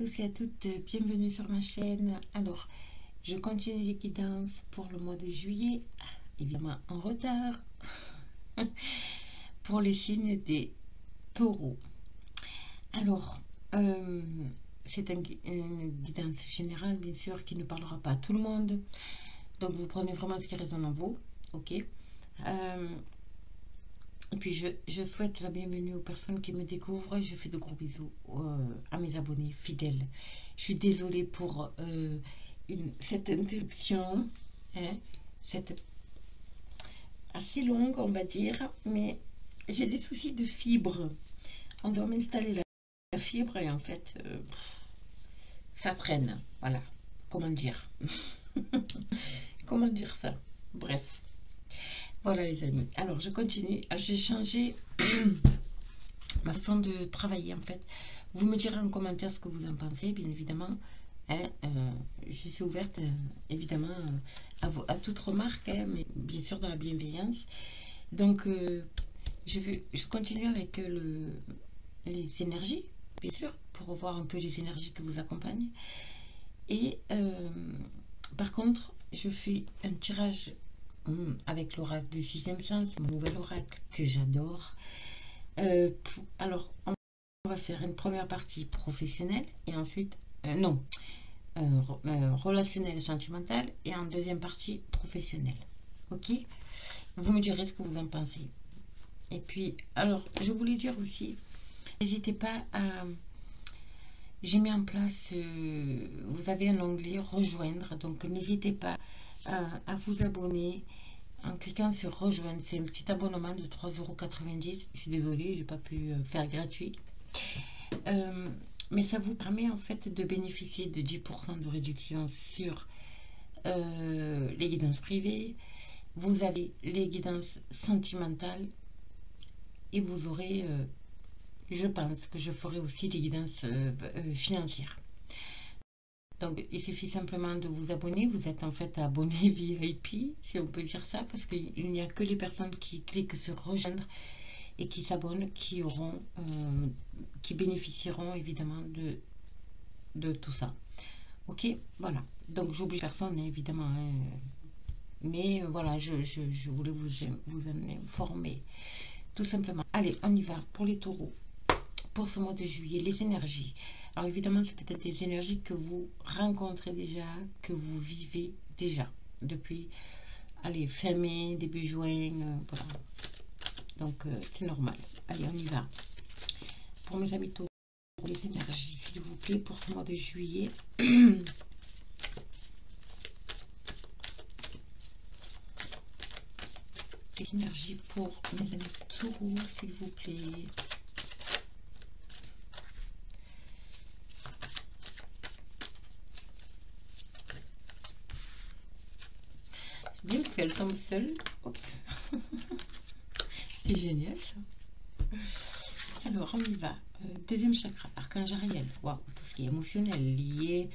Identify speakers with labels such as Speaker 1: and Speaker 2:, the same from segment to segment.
Speaker 1: tous et à toutes, bienvenue sur ma chaîne. Alors, je continue les guidances pour le mois de juillet, évidemment en retard, pour les signes des taureaux. Alors, c'est une guidance générale, bien sûr, qui ne parlera pas à tout le monde. Donc, vous prenez vraiment ce qui résonne en vous, ok. Et puis, je souhaite la bienvenue aux personnes qui me découvrent. Je fais de gros bisous à mes abonnés fidèles. Je suis désolée pour cette interruption, hein, cette assez longue, on va dire, mais j'ai des soucis de fibre. On doit m'installer la fibre et en fait, ça traîne. Voilà, comment dire comment dire ça? Bref. Voilà les amis, alors je continue, j'ai changé ma façon de travailler en fait. Vous me direz en commentaire ce que vous en pensez, bien évidemment. Hein, je suis ouverte évidemment à toute remarque, hein, mais bien sûr dans la bienveillance. Donc je continue avec les énergies, bien sûr, pour voir un peu les énergies qui vous accompagnent. Et par contre, je fais un tirage avec l'oracle du sixième sens, mon nouvel oracle que j'adore. Alors, on va faire une première partie professionnelle et ensuite, relationnelle et sentimentale, et en deuxième partie professionnelle. Ok? Vous me direz ce que vous en pensez. Et puis, alors, je voulais dire aussi, n'hésitez pas à... J'ai mis en place, vous avez un onglet rejoindre, donc n'hésitez pas à vous abonner en cliquant sur rejoindre. C'est un petit abonnement de 3,90 €. Je suis désolée, j'ai pas pu faire gratuit. Mais ça vous permet en fait de bénéficier de 10% de réduction sur les guidances privées. Vous avez les guidances sentimentales et vous aurez, je pense que je ferai aussi les guidances financières. Donc, il suffit simplement de vous abonner. Vous êtes en fait abonné VIP, si on peut dire ça, parce qu'il n'y a que les personnes qui cliquent sur rejoindre et qui s'abonnent qui auront, qui bénéficieront évidemment de tout ça. Ok, voilà. Donc, j'oublie personne, évidemment. Hein. Mais voilà, je voulais vous en informer, tout simplement. Allez, on y va pour les taureaux. Pour ce mois de juillet, les énergies. Alors évidemment, c'est peut-être des énergies que vous rencontrez déjà, que vous vivez déjà depuis, allez, fin mai, début juin, voilà. Donc c'est normal. Allez, on y va. Pour mes amis taureaux, les énergies, s'il vous plaît, pour ce mois de juillet. Les énergies pour mes amis taureaux, s'il vous plaît. Bien parce qu'elle tombe seule. C'est génial ça. Alors on y va. Deuxième chakra, archange Ariel. Waouh, tout ce qui est émotionnel lié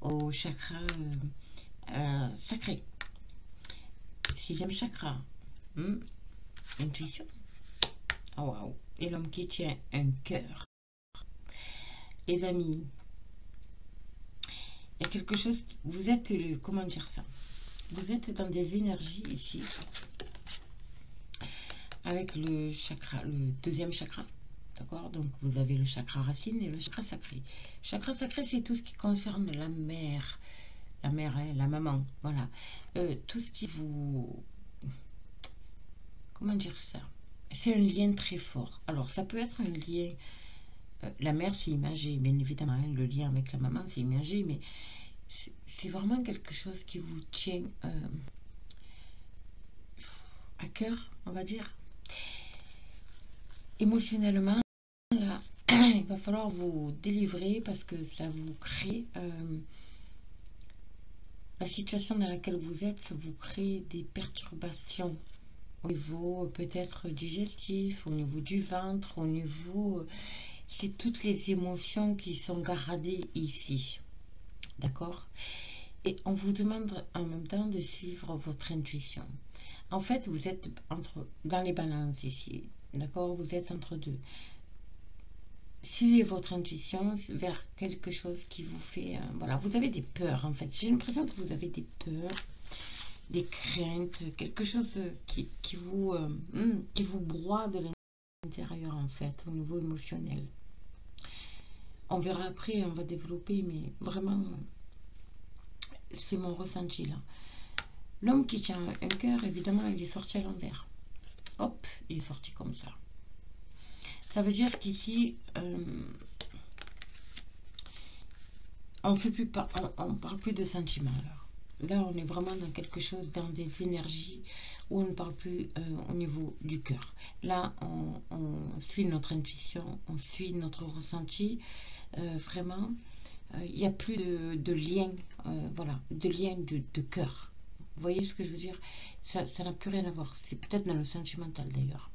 Speaker 1: au chakra sacré. Sixième chakra, intuition. Oh, waouh. Et l'homme qui tient un cœur. Les amis, il y a quelque chose. Vous êtes, comment dire ça? Vous êtes dans des énergies ici, avec le chakra, le deuxième chakra, d'accord? Donc vous avez le chakra racine et le chakra sacré. Chakra sacré, c'est tout ce qui concerne la mère, hein, la maman, voilà. Tout ce qui vous... Comment dire ça? C'est un lien très fort. Alors ça peut être un lien... la mère, c'est imagé, bien évidemment, hein, le lien avec la maman, c'est imagé, mais... c'est vraiment quelque chose qui vous tient à cœur, on va dire. Émotionnellement, là, il va falloir vous délivrer parce que ça vous crée... la situation dans laquelle vous êtes, ça vous crée des perturbations au niveau peut-être digestif, au niveau du ventre, au niveau... c'est toutes les émotions qui sont gardées ici. D'accord? Et on vous demande en même temps de suivre votre intuition. En fait, vous êtes dans les balances ici. D'accord? Vous êtes entre deux. suivez votre intuition vers quelque chose qui vous fait... voilà, vous avez des peurs en fait. J'ai l'impression que vous avez des peurs, des craintes, quelque chose qui vous broie de l'intérieur en fait, au niveau émotionnel. On verra après, on va développer, mais vraiment, c'est mon ressenti là. L'homme qui tient un cœur, évidemment, il est sorti à l'envers. Hop, il est sorti comme ça. Ça veut dire qu'ici, on parle plus de sentiments. Là, on est vraiment dans quelque chose, dans des énergies où on ne parle plus au niveau du cœur. Là, on suit notre intuition, on suit notre ressenti. Vraiment, il n'y a plus de lien, voilà, de lien de cœur. Vous voyez ce que je veux dire? Ça n'a plus rien à voir. C'est peut-être dans le sentimental d'ailleurs.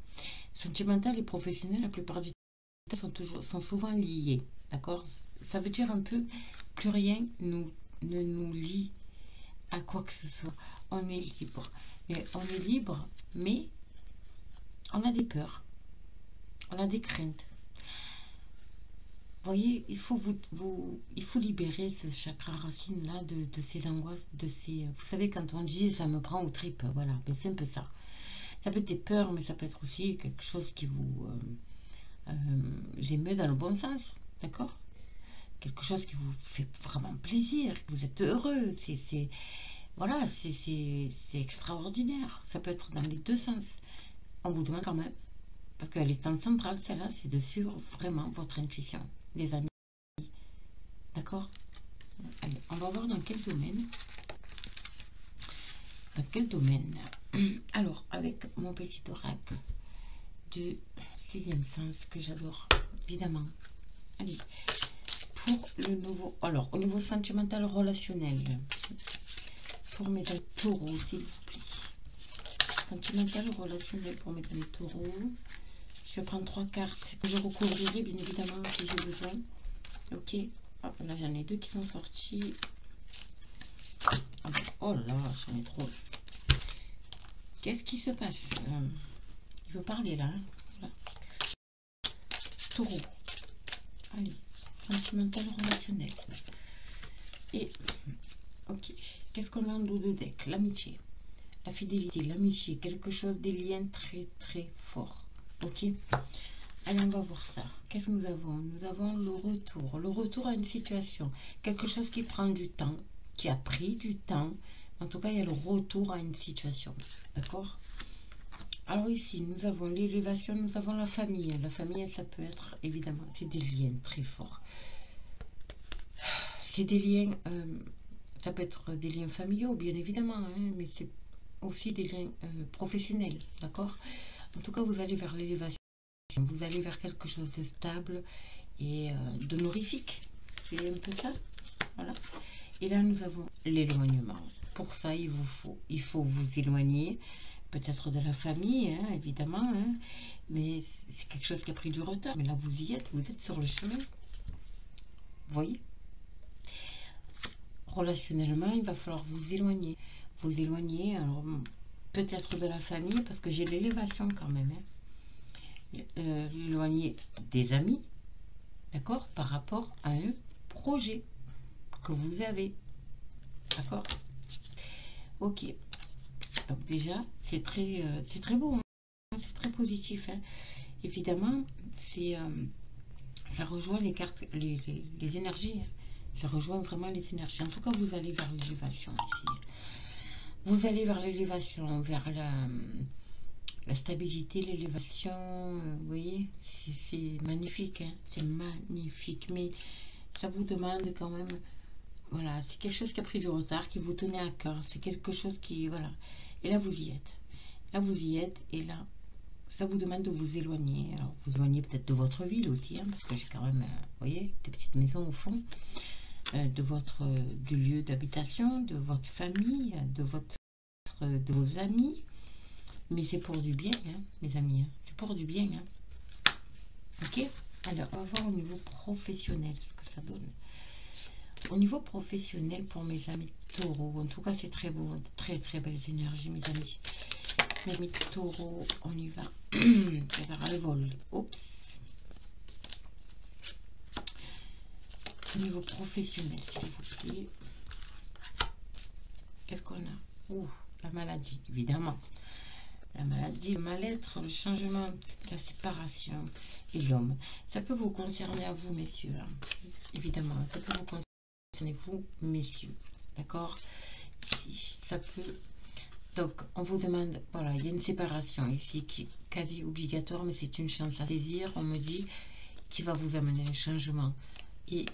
Speaker 1: Sentimental et professionnel, la plupart du temps, sont souvent liés. D'accord? Ça veut dire un peu que rien ne nous lie à quoi que ce soit. On est libre. Et on est libre, mais on a des peurs. On a des craintes. Vous voyez, il faut libérer ce chakra racine là de ces angoisses, de ces... Vous savez, quand on dit ça me prend aux tripes, voilà, ben, c'est un peu ça. Ça peut être des peurs, mais ça peut être aussi quelque chose qui vous émeut dans le bon sens, d'accord? Quelque chose qui vous fait vraiment plaisir, que vous êtes heureux, voilà, c'est extraordinaire. Ça peut être dans les deux sens. On vous demande quand même, parce qu'elle est en centrale, celle-là, c'est de suivre vraiment votre intuition, les amis. D'accord? Allez, on va voir dans quel domaine. Dans quel domaine? Alors, avec mon petit oracle du 6e sens que j'adore, évidemment. Allez, pour le nouveau... Alors, au niveau sentimental relationnel, pour mes amis taureaux, s'il vous plaît. Sentimental relationnel pour mes amis taureaux. Je vais prendre 3 cartes que je recouvrirai, bien évidemment, si j'ai besoin. Ok. Hop, là, j'en ai 2 qui sont sortis. Oh là là, j'en ai trop. Qu'est-ce qui se passe? Il veut parler là. Hein, voilà. Taureau. Allez, sentimental relationnel. Et, ok. Qu'est-ce qu'on a en dos de deck? L'amitié, la fidélité, l'amitié, quelque chose, des liens très très forts. Ok. Allez, on va voir ça. Qu'est-ce que nous avons? Nous avons le retour à une situation, quelque chose qui prend du temps, qui a pris du temps. En tout cas, il y a le retour à une situation. D'accord? Alors ici, nous avons l'élévation, nous avons la famille. La famille, ça peut être, évidemment, c'est des liens très forts. C'est des liens, ça peut être des liens familiaux, bien évidemment, hein, mais c'est aussi des liens professionnels. D'accord? En tout cas, vous allez vers l'élévation. Vous allez vers quelque chose de stable et d'honorifique. C'est un peu ça. Voilà. Et là, nous avons l'éloignement. Pour ça, il faut vous éloigner, peut-être de la famille, hein, évidemment, hein, mais c'est quelque chose qui a pris du retard. Mais là, vous êtes sur le chemin. Vous voyez? Relationnellement, il va falloir vous éloigner. Vous éloigner, alors peut-être de la famille, parce que j'ai l'élévation quand même. Hein. L'éloigner des amis, d'accord, par rapport à un projet que vous avez, d'accord. Ok, donc déjà c'est très beau, hein. C'est très positif, hein. Évidemment, ça rejoint les cartes, les énergies, hein. Ça rejoint vraiment les énergies. En tout cas, vous allez vers l'élévation ici. Vous allez vers l'élévation, vers la stabilité, l'élévation, vous voyez, c'est magnifique, hein, c'est magnifique, mais ça vous demande quand même, voilà, c'est quelque chose qui a pris du retard, qui vous tenait à cœur, c'est quelque chose qui, voilà, et là vous y êtes, et là, ça vous demande de vous éloigner, alors vous éloignez peut-être de votre ville aussi, hein, parce que j'ai quand même, vous voyez, des petites maisons au fond, du lieu d'habitation, de votre famille, de vos amis. Mais c'est pour du bien, hein, mes amis. Hein. C'est pour du bien. Hein. Ok? Alors, on va voir au niveau professionnel ce que ça donne. Au niveau professionnel, pour mes amis taureaux, en tout cas, c'est très beau. Très, très belles énergies, mes amis. Mes amis taureaux, on y va. On va vers le vol. Oups. Au niveau professionnel, s'il vous plaît. Qu'est-ce qu'on a? Ouh, la maladie, évidemment. La maladie, le mal-être, le changement, la séparation et l'homme. Ça peut vous concerner à vous, messieurs. Hein. Évidemment, ça peut vous concerner vous, messieurs. D'accord? Ici, ça peut... Donc, on vous demande... Voilà, il y a une séparation ici qui est quasi obligatoire, mais c'est une chance à saisir. On me dit qu'il va vous amener un changement et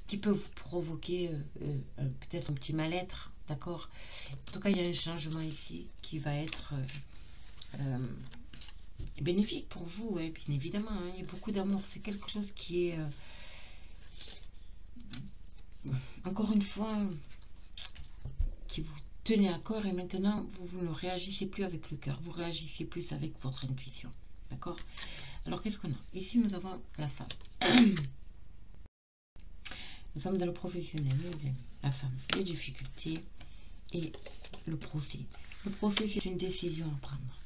Speaker 1: qui peut vous provoquer peut-être un petit mal-être. D'accord? En tout cas, il y a un changement ici qui va être... bénéfique pour vous, hein, bien évidemment, hein, il y a beaucoup d'amour, c'est quelque chose qui est encore une fois qui vous tenez à corps et maintenant vous ne réagissez plus avec le cœur, vous réagissez plus avec votre intuition, d'accord? Alors qu'est-ce qu'on a? Ici nous avons la femme. Nous sommes dans le professionnel, la femme, les difficultés et le procès. Le procès, c'est une décision à prendre.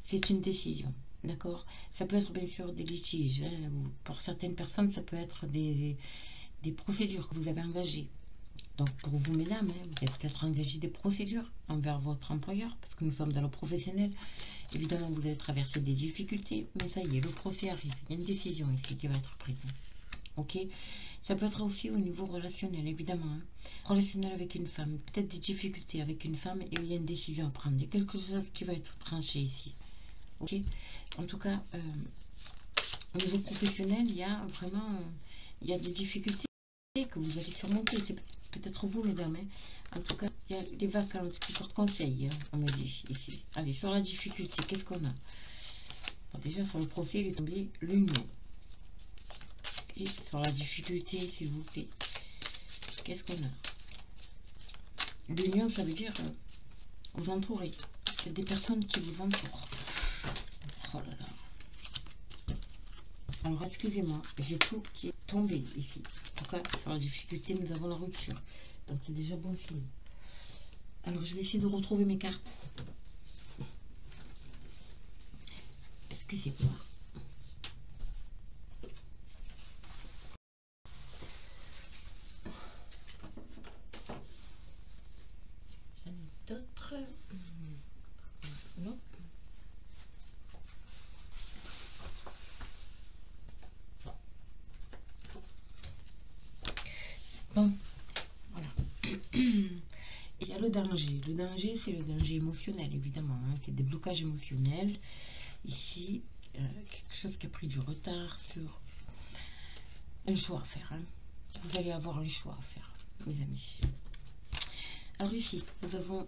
Speaker 1: C'est une décision, d'accord? Ça peut être bien sûr des litiges. Hein, pour certaines personnes, ça peut être des procédures que vous avez engagées. Donc pour vous, mesdames, hein, vous avez peut-être engagé des procédures envers votre employeur, parce que nous sommes dans le professionnel. Évidemment, vous avez traversé des difficultés, mais ça y est, le procès arrive. Il y a une décision ici qui va être prise. Ok? Ça peut être aussi au niveau relationnel, évidemment. Hein. Relationnel avec une femme, peut-être des difficultés avec une femme, et il y a une décision à prendre. Il y a quelque chose qui va être tranché ici. Ok, en tout cas, au niveau professionnel, il y a vraiment il y a des difficultés que vous allez surmonter. C'est peut-être vous, mesdames. Hein. En tout cas, il y a les vacances qui portent conseil, hein, on me dit ici. Allez, sur la difficulté, qu'est-ce qu'on a? Bon, déjà, sur le procès, il est tombé l'union. Et sur la difficulté, s'il vous plaît, qu'est-ce qu'on a? L'union, ça veut dire vous entourer. Il y a des personnes qui vous entourent. Oh là là. Alors, excusez-moi, j'ai tout qui est tombé ici. En tout cas, sur la difficulté, nous avons la rupture. Donc, c'est déjà bon signe. Alors, je vais essayer de retrouver mes cartes. Excusez-moi. J'en ai d'autres. Non. Bon, voilà. Il y a le danger. Le danger, c'est le danger émotionnel, évidemment. Hein. C'est des blocages émotionnels. Ici, quelque chose qui a pris du retard sur un choix à faire. Hein. Vous allez avoir un choix à faire, mes amis. Alors ici, nous avons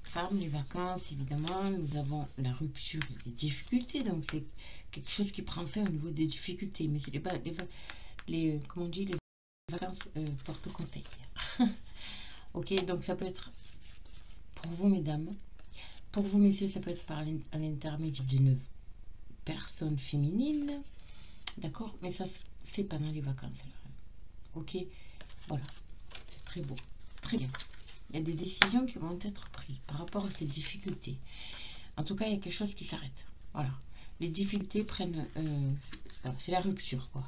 Speaker 1: femme, les vacances, évidemment. Nous avons la rupture et les difficultés. Donc, c'est quelque chose qui prend fin au niveau des difficultés. Mais c'est comment on dit, les vacances porte conseil. Ok, donc ça peut être pour vous, mesdames. Pour vous, messieurs, ça peut être par l'intermédiaire d'une personne féminine. D'accord? Mais ça se fait pendant les vacances. Ok? Voilà. C'est très beau. Très bien. Il y a des décisions qui vont être prises par rapport à ces difficultés. En tout cas, il y a quelque chose qui s'arrête. Voilà. Les difficultés prennent... voilà, c'est la rupture, quoi.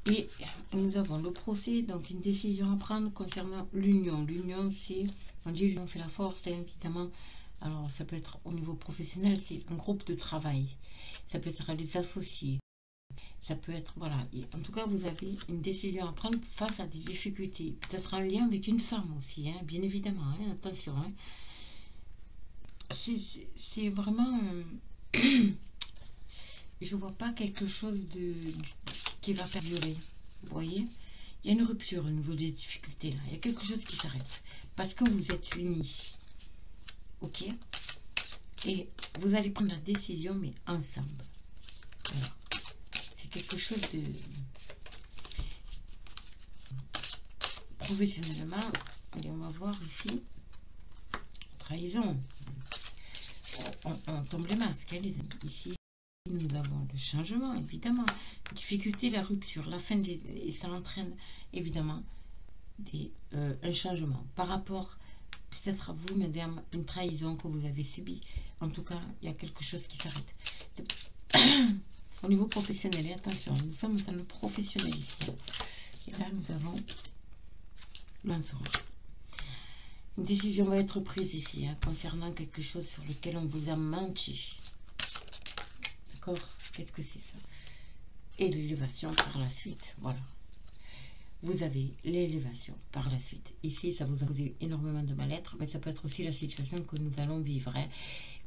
Speaker 1: Et nous avons le procès, donc une décision à prendre concernant l'union. L'union, c'est, on dit l'union fait la force, évidemment. Alors, ça peut être au niveau professionnel, c'est un groupe de travail. Ça peut être les associés. Ça peut être, voilà. Et en tout cas, vous avez une décision à prendre face à des difficultés. Peut-être un lien avec une femme aussi, hein, bien évidemment. Hein, attention. Hein. C'est vraiment... je vois pas quelque chose qui va perdurer. Vous voyez, il y a une rupture au niveau des difficultés là. Il y a quelque chose qui s'arrête parce que vous êtes unis. Ok, et vous allez prendre la décision, mais ensemble. Voilà. C'est quelque chose de professionnellement. Allez, on va voir ici. Trahison. On tombe les masques, hein, les amis. Ici. Nous avons le changement, évidemment, difficulté, la rupture, la fin et ça entraîne évidemment un changement par rapport peut-être à vous, mesdames, une trahison que vous avez subie. En tout cas, il y a quelque chose qui s'arrête. Au niveau professionnel, et attention, nous sommes dans le professionnel ici. Et là, nous avons mensonge. Une décision va être prise ici, hein, concernant quelque chose sur lequel on vous a menti. D'accord? Qu'est-ce que c'est ça? Et l'élévation par la suite. Voilà. Vous avez l'élévation par la suite. Ici, ça vous a causé énormément de mal-être, mais ça peut être aussi la situation que nous allons vivre, hein,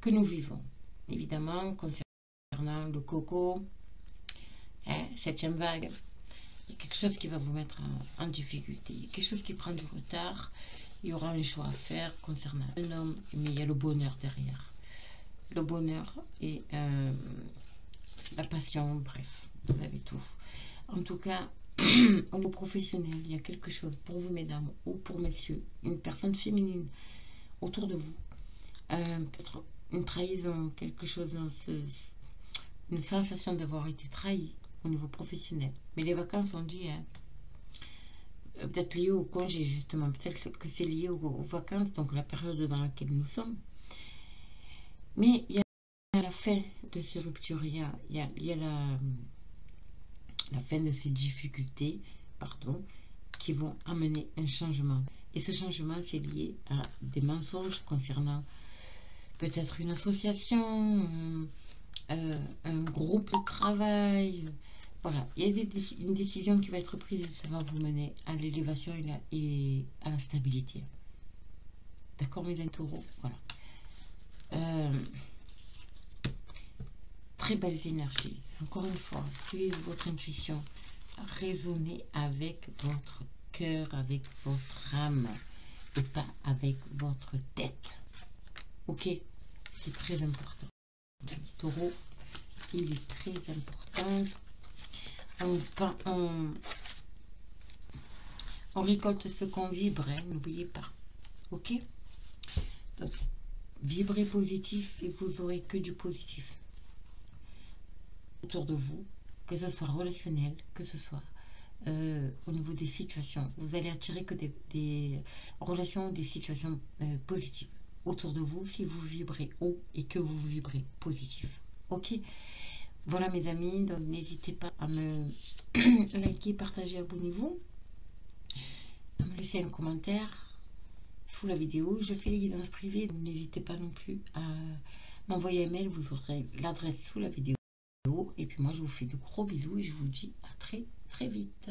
Speaker 1: que nous vivons. Évidemment, concernant le coco, hein, 7e vague, il y a quelque chose qui va vous mettre en difficulté, quelque chose qui prend du retard. Il y aura un choix à faire concernant un homme, mais il y a le bonheur derrière. Le bonheur et la passion, bref, vous avez tout. En tout cas, au niveau professionnel, il y a quelque chose pour vous, mesdames, ou pour messieurs, une personne féminine autour de vous. Peut-être une trahison, quelque chose, une sensation d'avoir été trahi au niveau professionnel. Mais les vacances ont dit, hein, peut-être lié au congé, justement, peut-être que c'est lié aux vacances, donc la période dans laquelle nous sommes. Mais il y a la fin de ces ruptures, il y a la fin de ces difficultés, pardon, qui vont amener un changement. Et ce changement, c'est lié à des mensonges concernant peut-être une association, un groupe de travail. Voilà, il y a une décision qui va être prise et ça va vous mener à l'élévation et à la stabilité. D'accord, mes amis taureaux? Voilà. Très belles énergies. Encore une fois, suivez votre intuition. Raisonnez avec votre cœur, avec votre âme et pas avec votre tête. Ok? C'est très important. Les taureaux, il est très important. On récolte ce qu'on vibre, hein, n'oubliez pas. Ok? Donc, vibrez positif et vous n'aurez que du positif autour de vous, que ce soit relationnel, que ce soit au niveau des situations. Vous allez attirer que des relations, des situations positives autour de vous si vous vibrez haut et que vous vibrez positif. Ok? Voilà mes amis, donc n'hésitez pas à me liker, partager, abonnez-vous, à me laisser un commentaire sous la vidéo. Je fais les guidances privées, donc n'hésitez pas non plus à m'envoyer un mail, vous aurez l'adresse sous la vidéo. Et puis moi je vous fais de gros bisous et je vous dis à très très vite.